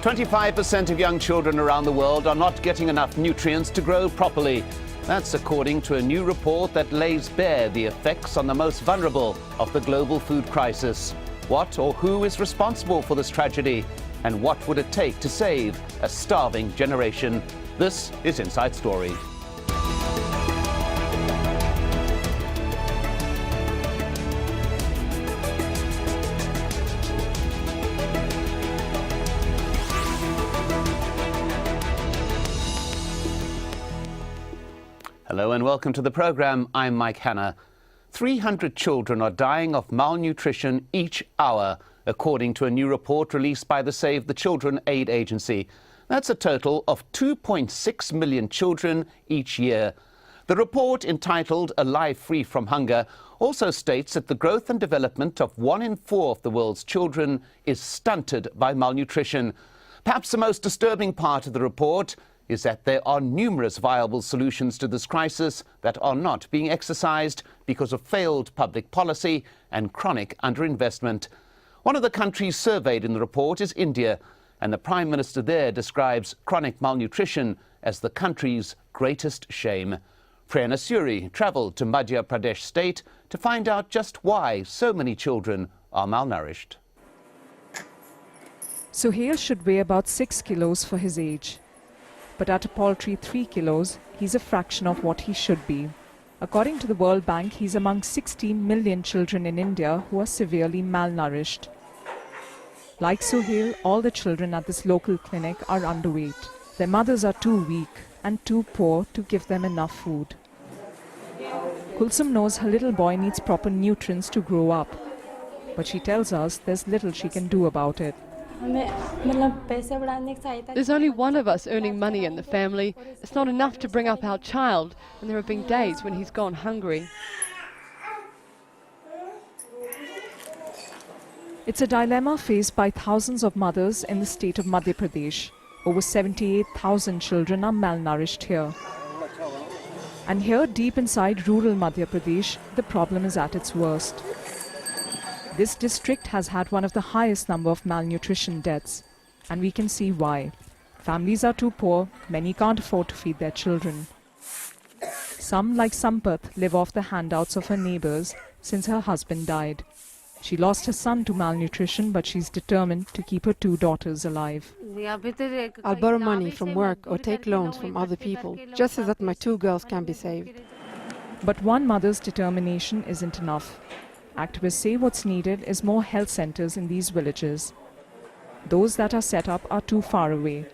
25% of young children around the world are not getting enough nutrients to grow properly. That's according to a new report that lays bare the effects on the most vulnerable of the global food crisis. What or who is responsible for this tragedy? And what would it take to save a starving generation? This is Inside Story. Hello and welcome to the program. I'm Mike Hanna. 300 children are dying of malnutrition each hour, according to a new report released by the Save the Children Aid Agency. That's a total of 2.6 million children each year. The report, entitled A Life Free from Hunger, also states that the growth and development of 1 in 4 of the world's children is stunted by malnutrition. Perhaps the most disturbing part of the report is that there are numerous viable solutions to this crisis that are not being exercised because of failed public policy and chronic underinvestment. One of the countries surveyed in the report is India, and the Prime Minister there describes chronic malnutrition as the country's greatest shame. Prerna Suri travelled to Madhya Pradesh state to find out just why so many children are malnourished. Suhail should weigh about 6 kilos for his age. But at a paltry 3 kilos, he's a fraction of what he should be. According to the World Bank, he's among 16 million children in India who are severely malnourished. Like Suhail, all the children at this local clinic are underweight. Their mothers are too weak and too poor to give them enough food. Kulsum knows her little boy needs proper nutrients to grow up. But she tells us there's little she can do about it. There's only one of us earning money in the family. It's not enough to bring up our child, and there have been days when he's gone hungry. It's a dilemma faced by thousands of mothers in the state of Madhya Pradesh. Over 78,000 children are malnourished here. And here, deep inside rural Madhya Pradesh, the problem is at its worst. This district has had one of the highest number of malnutrition deaths, and we can see why. Families are too poor, many can't afford to feed their children. Some, like Sampath, live off the handouts of her neighbors since her husband died. She lost her son to malnutrition, but she's determined to keep her 2 daughters alive. I'll borrow money from work or take loans from other people, just so that my 2 girls can be saved. But one mother's determination isn't enough. Activists say what's needed is more health centers in these villages. Those that are set up are too far away,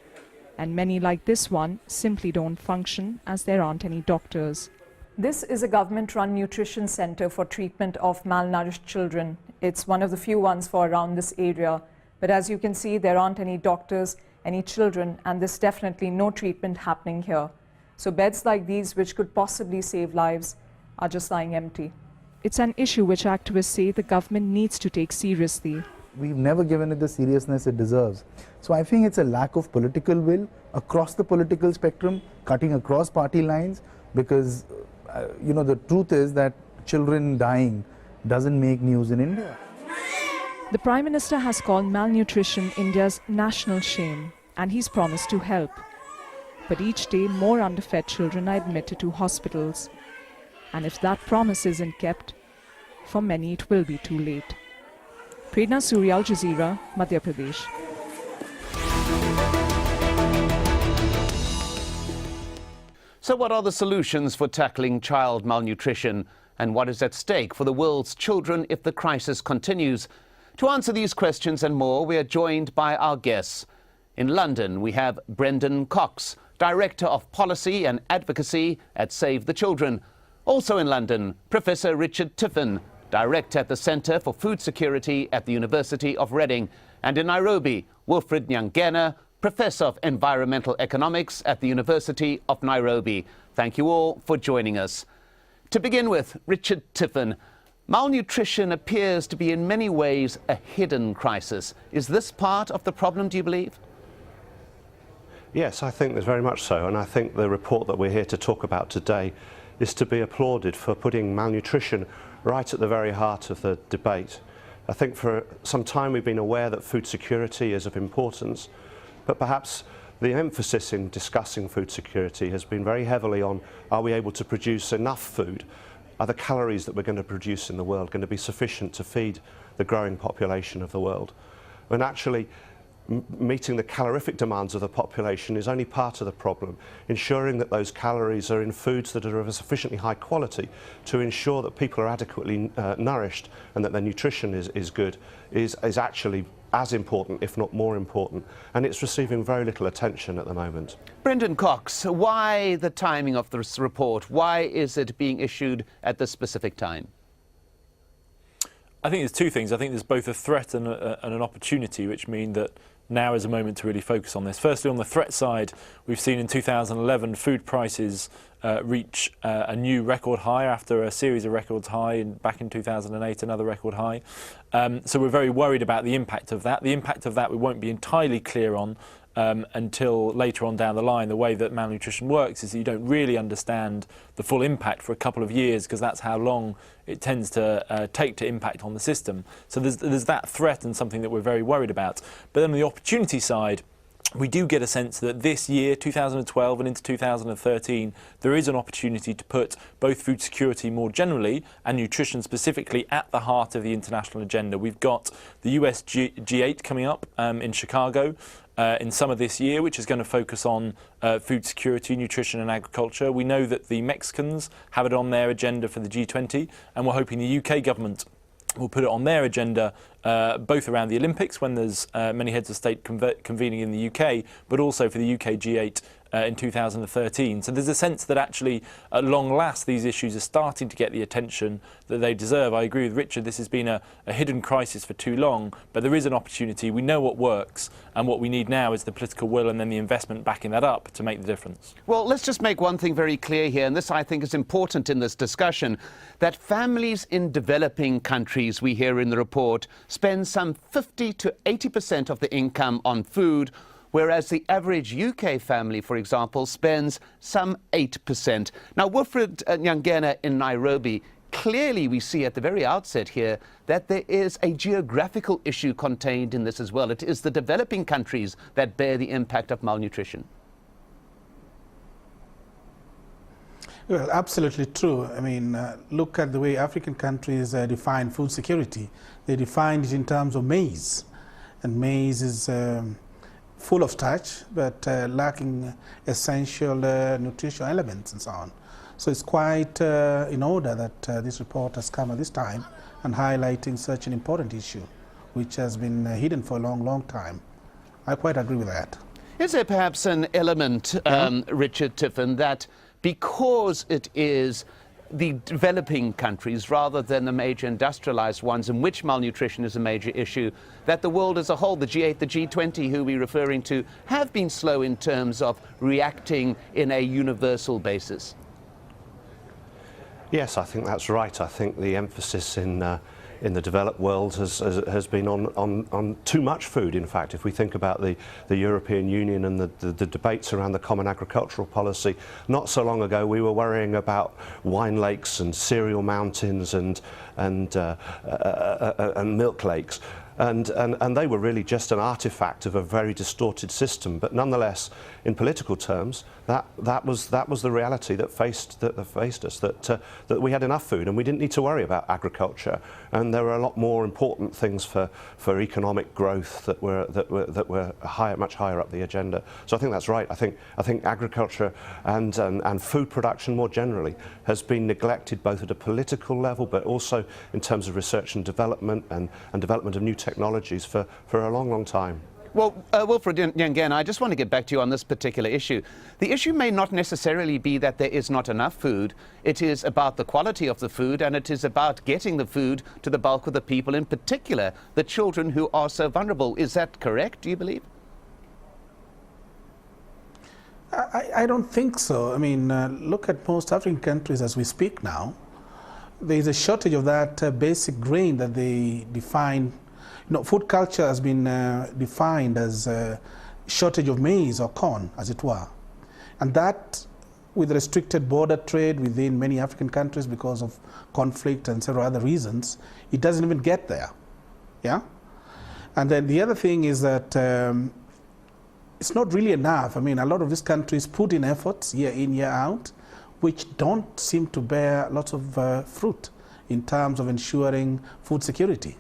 and many like this one simply don't function as there aren't any doctors. This is a government-run nutrition center for treatment of malnourished children. It's one of the few ones for around this area. But as you can see, there aren't any doctors, any children, and there's definitely no treatment happening here. So beds like these, which could possibly save lives, are just lying empty. It's an issue which activists say the government needs to take seriously. We've never given it the seriousness it deserves. So I think it's a lack of political will across the political spectrum, cutting across party lines, because the truth is that children dying doesn't make news in India. The Prime Minister has called malnutrition India's national shame, and he's promised to help. But each day, more underfed children are admitted to hospitals. And if that promise isn't kept, for many it will be too late. Prerna Suri, Al Jazeera, Madhya Pradesh. So what are the solutions for tackling child malnutrition? And what is at stake for the world's children if the crisis continues? To answer these questions and more, we are joined by our guests. In London, we have Brendan Cox, Director of Policy and Advocacy at Save the Children. Also in London, Professor Richard Tiffin, Director at the Centre for Food Security at the University of Reading. And in Nairobi, Wilfred Nyangena, Professor of Environmental Economics at the University of Nairobi. Thank you all for joining us. To begin with, Richard Tiffin, malnutrition appears to be in many ways a hidden crisis. Is this part of the problem, do you believe? Yes, I think there's very much so, and I think the report that we're here to talk about today is to be applauded for putting malnutrition right at the very heart of the debate. I think for some time we've been aware that food security is of importance, But perhaps the emphasis in discussing food security has been very heavily on, are we able to produce enough food? Are the calories that we're going to produce in the world going to be sufficient to feed the growing population of the world? And actually, meeting the calorific demands of the population is only part of the problem. Ensuring that those calories are in foods that are of a sufficiently high quality to ensure that people are adequately nourished and that their nutrition is good is actually as important, if not more important, and it's receiving very little attention at the moment. Brendan Cox, why the timing of this report? Why is it being issued at this specific time? I think there's two things. I think there's both a threat and an opportunity, which mean that now is a moment to really focus on this. Firstly, on the threat side, we've seen in 2011 food prices reach a new record high after a series of records high back in 2008, another record high. So we're very worried about the impact of that. The impact of that we won't be entirely clear on until later on down the line. The way that malnutrition works is that you don't really understand the full impact for a couple of years, because that's how long it tends to take to impact on the system. So there's that threat and something that we're very worried about. But then on the opportunity side, we do get a sense that this year, 2012 and into 2013, there is an opportunity to put both food security more generally and nutrition specifically at the heart of the international agenda. We've got the US G8 coming up in Chicago in summer this year, which is going to focus on food security, nutrition and agriculture. We know that the Mexicans have it on their agenda for the G20, and we're hoping the UK government will put it on their agenda both around the Olympics, when there's many heads of state convening in the UK, but also for the UK G8 in 2013. So there's a sense that actually, at long last, these issues are starting to get the attention that they deserve. I agree with Richard, this has been a hidden crisis for too long, but there is an opportunity. We know what works, and what we need now is the political will and then the investment backing that up to make the difference. Well, let's just make one thing very clear here, and this I think is important in this discussion, that families in developing countries, we hear in the report, spend some 50 to 80% of the income on food, whereas the average UK family, for example, spends some 8%. Now, Wilfred Nyangena in Nairobi, clearly we see at the very outset here that there is a geographical issue contained in this as well. It is the developing countries that bear the impact of malnutrition. Well, absolutely true. I mean, look at the way African countries define food security. They define it in terms of maize, and maize is full of starch, but lacking essential nutritional elements and so on. So it's quite in order that this report has come at this time and highlighting such an important issue, which has been hidden for a long, long time. I quite agree with that. Is there perhaps an element, Richard Tiffin, that because it is the developing countries rather than the major industrialized ones in which malnutrition is a major issue, that the world as a whole, the G8, the G20, who we're referring to, have been slow in terms of reacting in a universal basis? Yes, I think that's right. I think the emphasis in the developed world has been on too much food. In fact, if we think about the European Union and the debates around the common agricultural policy, not so long ago we were worrying about wine lakes and cereal mountains and milk lakes. And they were really just an artifact of a very distorted system. But nonetheless, in political terms, that was the reality that faced us. That we had enough food and we didn't need to worry about agriculture. And there were a lot more important things for economic growth that were much higher up the agenda. So I think that's right. I think agriculture and food production more generally has been neglected both at a political level, but also in terms of research and development and development of new technologies for a long, long time. Well, Wilfred Nyangena, I just want to get back to you on this particular issue. The issue may not necessarily be that there is not enough food. It is about the quality of the food, and it is about getting the food to the bulk of the people, in particular the children who are so vulnerable. Is that correct, do you believe? I don't think so. I mean, look at most African countries as we speak now. There is a shortage of that basic grain that they define. You know, food culture has been defined as a shortage of maize or corn, as it were. And that, with restricted border trade within many African countries because of conflict and several other reasons, it doesn't even get there. Yeah? And then the other thing is that it's not really enough. I mean, a lot of these countries put in efforts year in, year out, which don't seem to bear lots of fruit in terms of ensuring food security.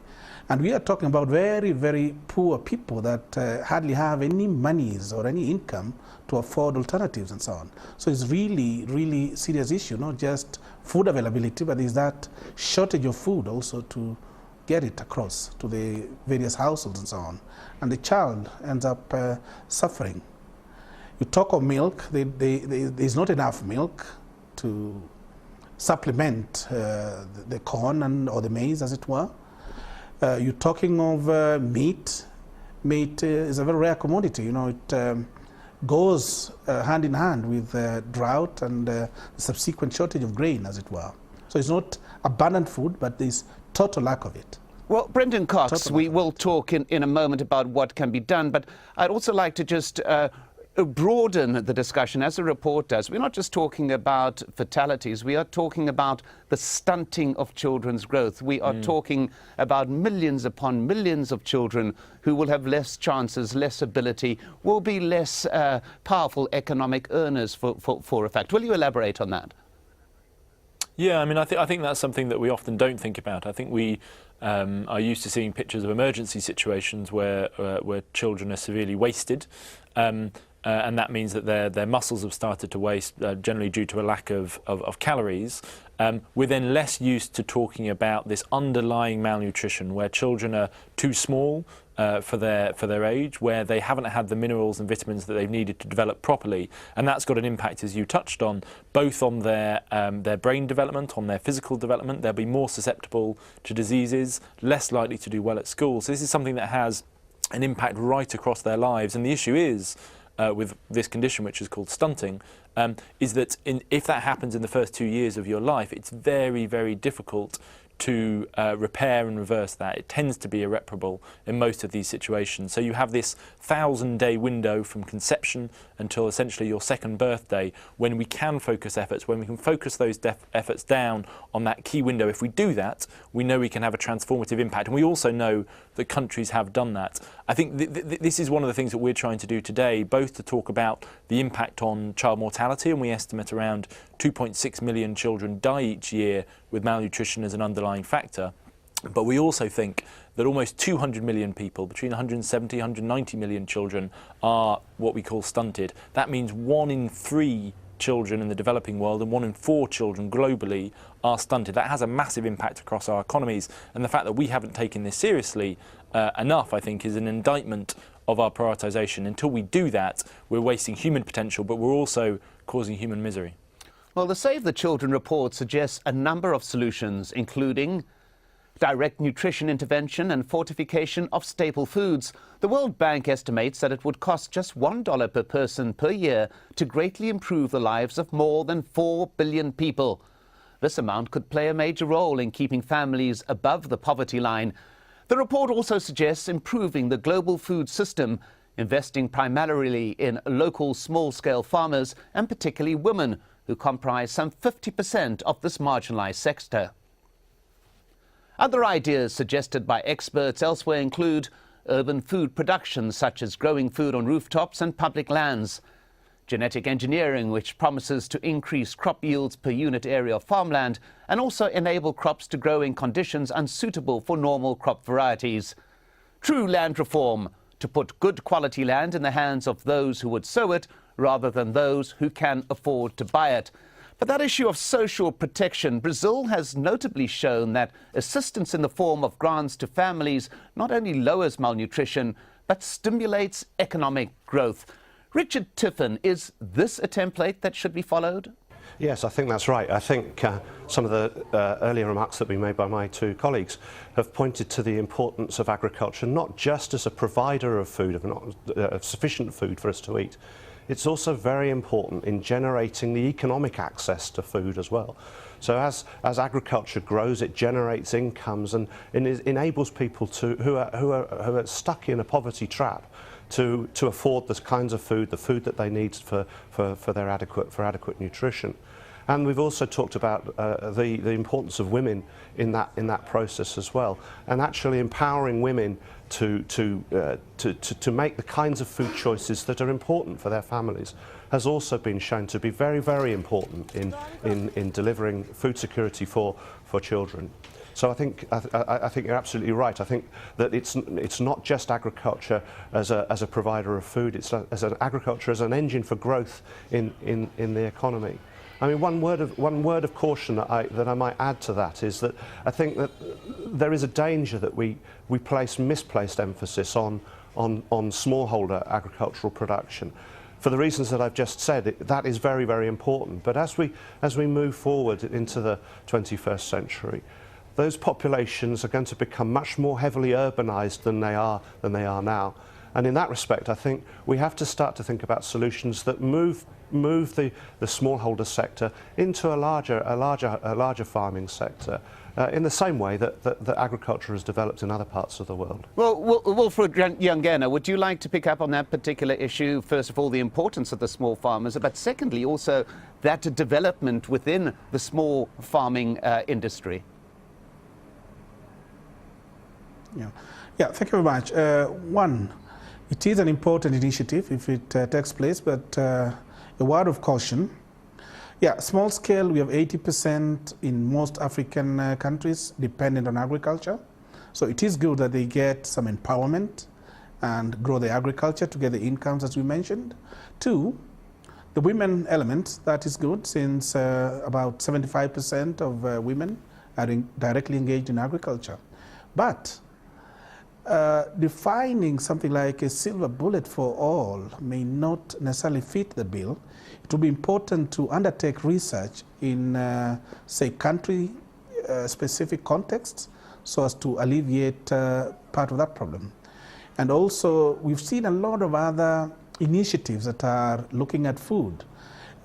And we are talking about very, very poor people that hardly have any monies or any income to afford alternatives and so on. So it's really, really serious issue, not just food availability, but there's that shortage of food also to get it across to the various households and so on. And the child ends up suffering. You talk of milk, there's not enough milk to supplement the corn or the maize, as it were. You're talking of meat. Meat is a very rare commodity. You know, it goes hand in hand with drought and the subsequent shortage of grain, as it were. So it's not abundant food, but there's total lack of it. Well, Brendan Cox, we will talk in a moment about what can be done, but I'd also like to just broaden the discussion, as the report does. We're not just talking about fatalities, we are talking about the stunting of children's growth. We are talking about millions upon millions of children who will have less chances, less ability, will be less powerful economic earners for a fact. Will you elaborate on that? Yeah, I mean, I think that's something that we often don't think about. I think we are used to seeing pictures of emergency situations where children are severely wasted. And that means that their muscles have started to waste, generally due to a lack of calories. We're then less used to talking about this underlying malnutrition, where children are too small for their age, where they haven't had the minerals and vitamins that they've needed to develop properly, and that's got an impact, as you touched on, both on their brain development, on their physical development. They'll be more susceptible to diseases, less likely to do well at school. So this is something that has an impact right across their lives, and the issue is, with this condition, which is called stunting, is that if that happens in the first 2 years of your life, it's very, very difficult to repair and reverse that. It tends to be irreparable in most of these situations. So you have this 1,000-day window from conception until essentially your second birthday, when we can focus efforts, when we can focus those efforts down on that key window. If we do that, we know we can have a transformative impact. And we also know that countries have done that. I think this is one of the things that we're trying to do today, both to talk about the impact on child mortality, and we estimate around 2.6 million children die each year with malnutrition as an underlying factor. But we also think that almost 200 million people, between 170 and 190 million children, are what we call stunted. That means 1 in 3 children in the developing world and 1 in 4 children globally are stunted. That has a massive impact across our economies, and the fact that we haven't taken this seriously enough, I think, is an indictment of our prioritisation. Until we do that, we're wasting human potential, but we're also causing human misery. Well, the Save the Children report suggests a number of solutions, including direct nutrition intervention and fortification of staple foods. The World Bank estimates that it would cost just $1 per person per year to greatly improve the lives of more than 4 billion people. This amount could play a major role in keeping families above the poverty line. The report also suggests improving the global food system, investing primarily in local small-scale farmers and particularly women, who comprise some 50% of this marginalised sector. Other ideas suggested by experts elsewhere include urban food production, such as growing food on rooftops and public lands, genetic engineering, which promises to increase crop yields per unit area of farmland and also enable crops to grow in conditions unsuitable for normal crop varieties, true land reform, to put good quality land in the hands of those who would sow it rather than those who can afford to buy it. But that issue of social protection, Brazil has notably shown that assistance in the form of grants to families not only lowers malnutrition, but stimulates economic growth. Richard Tiffin, is this a template that should be followed? Yes, I think that's right. I think some of the earlier remarks that we made by my 2 colleagues have pointed to the importance of agriculture, not just as a provider of food, of sufficient food for us to eat. It's also very important in generating the economic access to food as well. So as agriculture grows, it generates incomes and enables people who are stuck in a poverty trap to afford the kinds of food, the food that they need for adequate nutrition. And we've also talked about the importance of women in that process as well, and actually empowering women to make the kinds of food choices that are important for their families has also been shown to be very, very important in delivering food security for children. So I think you're absolutely right. I think that it's not just agriculture as a provider of food. It's as an agriculture as an engine for growth in the economy. I mean, one word of caution that I might add to that is that I think that there is a danger that we place misplaced emphasis on smallholder agricultural production. For the reasons that I've just said, that is very, very important. But as we move forward into the 21st century, those populations are going to become much more heavily urbanised than they are now. And in that respect, I think we have to start to think about solutions that move the smallholder sector into a larger farming sector, in the same way that agriculture has developed in other parts of the world. Well, Wilfred Nyangena, would you like to pick up on that particular issue? First of all, the importance of the small farmers, but secondly, also that development within the small farming industry. Yeah, thank you very much. One, it is an important initiative if it takes place, but a word of caution. Yeah, small scale, we have 80% in most African countries dependent on agriculture. So it is good that they get some empowerment and grow their agriculture to get the incomes as we mentioned. Two, the women element, that is good since about 75% of women are directly engaged in agriculture. But defining something like a silver bullet for all may not necessarily fit the bill. It will be important to undertake research in, say, country-specific contexts so as to alleviate part of that problem. And also, we've seen a lot of other initiatives that are looking at food.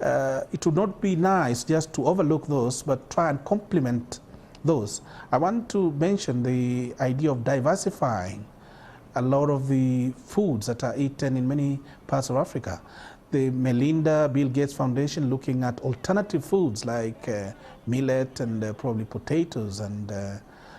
It would not be nice just to overlook those, but try and complement those. I want to mention the idea of diversifying a lot of the foods that are eaten in many parts of Africa. The Melinda Bill Gates Foundation looking at alternative foods like millet and probably potatoes and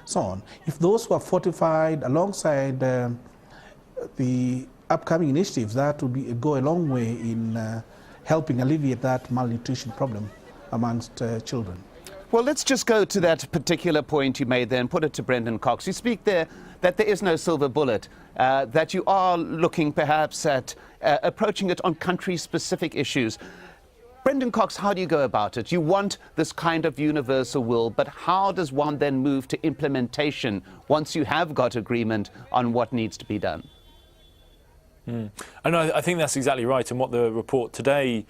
so on. If those were fortified alongside the upcoming initiatives, that would go a long way in helping alleviate that malnutrition problem amongst children. Well, let's just go to that particular point you made there and put it to Brendan Cox. You speak there that there is no silver bullet, that you are looking perhaps at approaching it on country-specific issues. Brendan Cox, how do you go about it? You want this kind of universal will, but how does one then move to implementation once you have got agreement on what needs to be done? And I think that's exactly right. And what the report today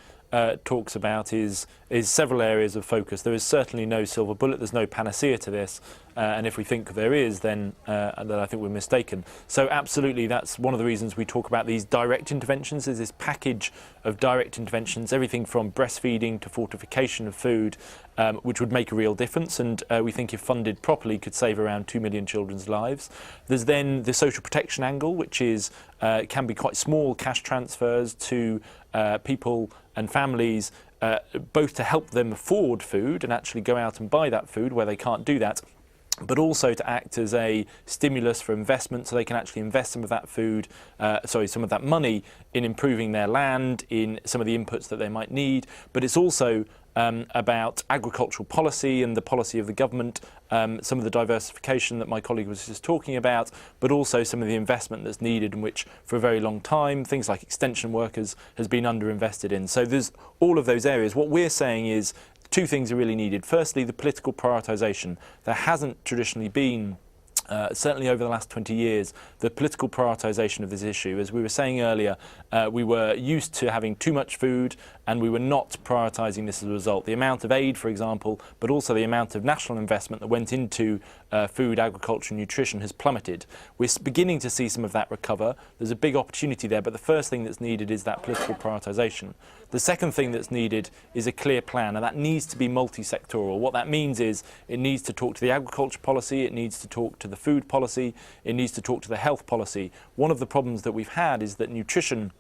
talks about is several areas of focus. There is certainly no silver bullet. There's no panacea to this. And if we think there is, then I think we're mistaken. So absolutely, that's one of the reasons we talk about these direct interventions. There's this package of direct interventions, everything from breastfeeding to fortification of food, which would make a real difference. And we think if funded properly could save around 2 million children's lives. There's then the social protection angle, which is can be quite small cash transfers to people and families, both to help them afford food and actually go out and buy that food where they can't do that, but also to act as a stimulus for investment so they can actually invest some of that some of that money in improving their land, in some of the inputs that they might need. But it's also about agricultural policy and the policy of the government, some of the diversification that my colleague was just talking about, but also some of the investment that's needed, in which for a very long time things like extension workers has been underinvested in. So there's all of those areas. What we're saying is two things are really needed. Firstly, the political prioritisation. There hasn't traditionally been certainly over the last 20 years, the political prioritisation of this issue. As we were saying earlier, we were used to having too much food and we were not prioritising this as a result. The amount of aid, for example, but also the amount of national investment that went into food, agriculture and nutrition has plummeted. We're beginning to see some of that recover. There's a big opportunity there, but the first thing that's needed is that political prioritisation. The second thing that's needed is a clear plan, and that needs to be multi-sectoral. What that means is it needs to talk to the agriculture policy, it needs to talk to the food policy, it needs to talk to the health policy. One of the problems that we've had is that nutrition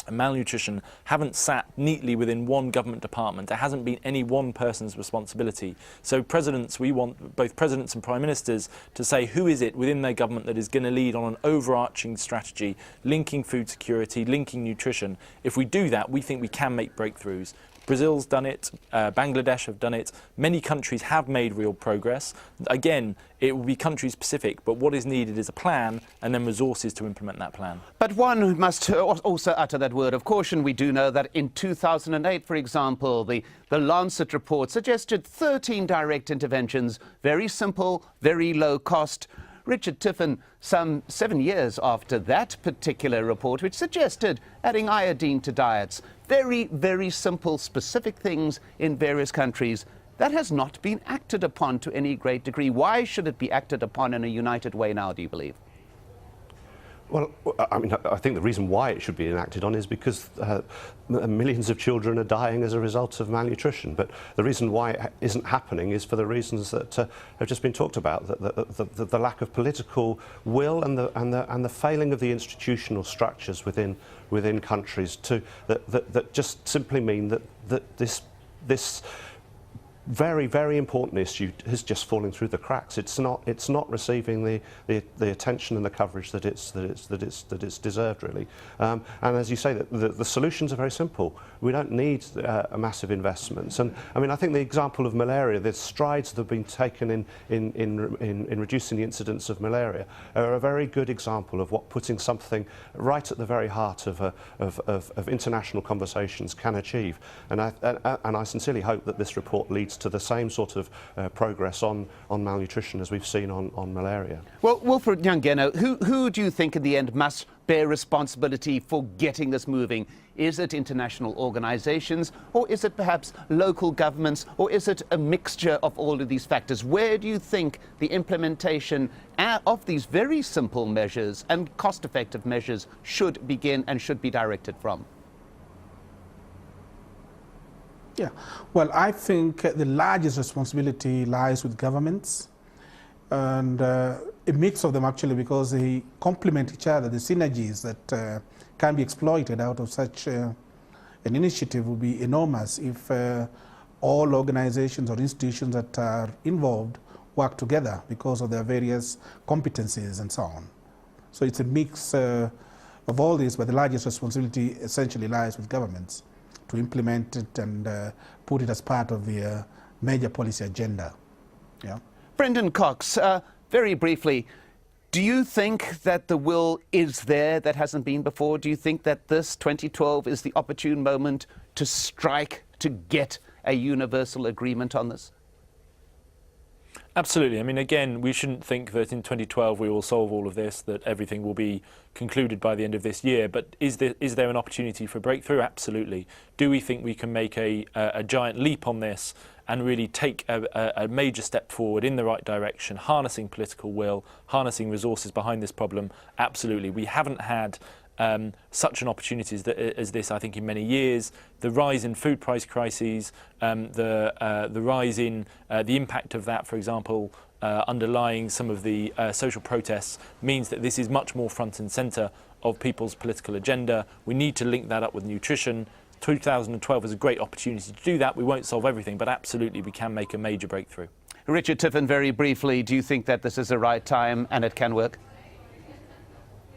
and malnutrition haven't sat neatly within one government department. It hasn't been any one person's responsibility. So presidents, we want both presidents and prime ministers to say who is it within their government that is going to lead on an overarching strategy, linking food security, linking nutrition. If we do that, we think we can make breakthroughs. Brazil's done it, Bangladesh have done it, many countries have made real progress. Again, it will be country specific, but what is needed is a plan and then resources to implement that plan. But one must also utter that word of caution. We do know that in 2008, for example, the Lancet report suggested 13 direct interventions, very simple, very low cost. Richard Tiffin, some 7 years after that particular report, which suggested adding iodine to diets, very, very simple, specific things in various countries, that has not been acted upon to any great degree. Why should it be acted upon in a united way now, do you believe? Well, I mean, I think the reason why it should be enacted on is because millions of children are dying as a result of malnutrition. But the reason why it isn't happening is for the reasons that have just been talked about: the lack of political will and the failing of the institutional structures within countries that just simply mean that this very, very important issue is just falling through the cracks. It's not receiving the attention and the coverage that it's deserved, really. And as you say, the solutions are very simple. We don't need massive investments. And I mean, I think the example of malaria, the strides that have been taken in reducing the incidence of malaria, are a very good example of what putting something right at the very heart of international conversations can achieve. And I sincerely hope that this report leads to the same sort of progress on malnutrition as we've seen on malaria. Well, Wilfred Nyangena, who do you think in the end must bear responsibility for getting this moving? Is it international organizations, or is it perhaps local governments, or is it a mixture of all of these factors? Where do you think the implementation of these very simple measures and cost-effective measures should begin and should be directed from? Yeah, well, I think the largest responsibility lies with governments, and a mix of them actually, because they complement each other. The synergies that can be exploited out of such an initiative will be enormous if all organizations or institutions that are involved work together because of their various competencies and so on. So it's a mix of all this, but the largest responsibility essentially lies with governments to implement it and put it as part of the major policy agenda. Yeah. Brendan Cox, very briefly, do you think that the will is there that hasn't been before? Do you think that this 2012 is the opportune moment to strike, to get a universal agreement on this? Absolutely. I mean, again, we shouldn't think that in 2012 we will solve all of this, that everything will be concluded by the end of this year. But is there an opportunity for breakthrough? Absolutely. Do we think we can make a giant leap on this and really take a major step forward in the right direction, harnessing political will, harnessing resources behind this problem? Absolutely. We haven't had such an opportunity as this, I think, in many years. The rise in food price crises, the rise in the impact of that, for example, underlying some of the social protests, means that this is much more front and centre of people's political agenda. We need to link that up with nutrition. 2012 is a great opportunity to do that. We won't solve everything, but absolutely we can make a major breakthrough. Richard Tiffin, very briefly, do you think that this is the right time and it can work?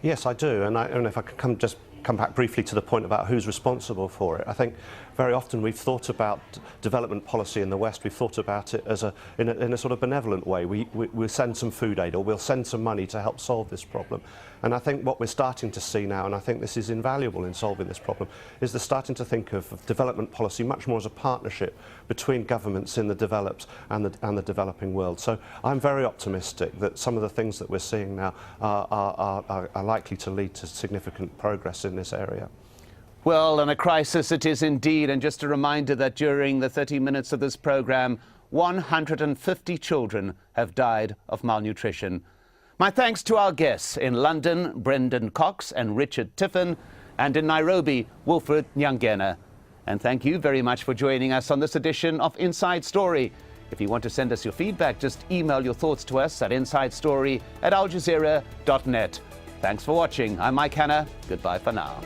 Yes, I do, and if I could just come back briefly to the point about who's responsible for it. I think very often we've thought about development policy in the West, we've thought about it as in a sort of benevolent way. We'll send some food aid or we'll send some money to help solve this problem. And I think what we're starting to see now, and I think this is invaluable in solving this problem, is they're starting to think of development policy much more as a partnership between governments in the developed and the developing world. So I'm very optimistic that some of the things that we're seeing now are likely to lead to significant progress in this area. Well, and a crisis it is indeed, and just a reminder that during the 30 minutes of this programme, 150 children have died of malnutrition. My thanks to our guests in London, Brendan Cox and Richard Tiffin, and in Nairobi, Wilfred Nyangena. And thank you very much for joining us on this edition of Inside Story. If you want to send us your feedback, just email your thoughts to us at insidestory@aljazeera.net. Thanks for watching. I'm Mike Hanna. Goodbye for now.